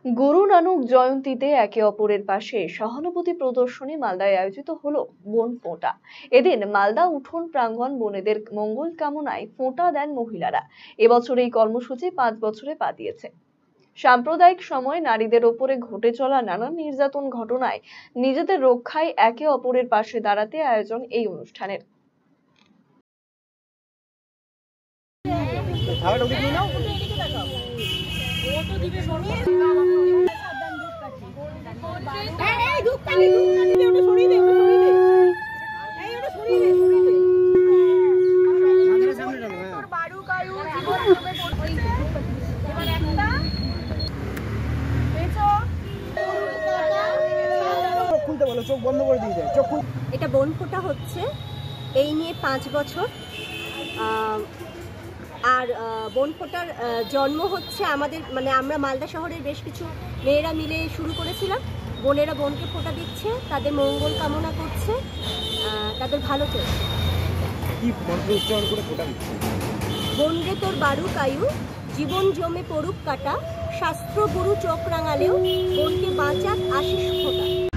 গুরু নানক জয়ন্তীতে একে অপরের পাশে সহানুভূতি প্রদর্শনী মালদায় আয়োজিত হলো বন ফোঁটা। এদিন মালদা উঠোন প্রাঙ্গণ বনেদের মঙ্গল কামনায় ফোঁটা দেন মহিলারা। এবছর এই কর্মসূচি 5 বছরে পা দিয়েছে। সাম্প্রদায়িক সময়ে নারীদের ওপরে ঘটে চলা নানান নির্যাতন ঘটনায় নিজেদের রক্ষায় একে অপরের পাশে দাঁড়াতে আয়োজন এই অনুষ্ঠানের। এটা বন ফোঁটা হচ্ছে এই নিয়ে 5 বছর। আর বন ফোঁটার জন্ম হচ্ছে আমাদের আমরা মালদা শহরের বেশ কিছু মেয়েরা মিলে শুরু করেছিলাম। বোনেরা বোনকে ফোঁটা দিচ্ছে, তাদের মঙ্গল কামনা করছে, তাদের ভালো চলছে। বনরে তোর বারুক আয়ু, জীবন জমে পড়ুক কাটা, শাস্ত্র গুরু চোখ রাঙালেও বোনকে বাঁচাক আশিস ফোঁটা।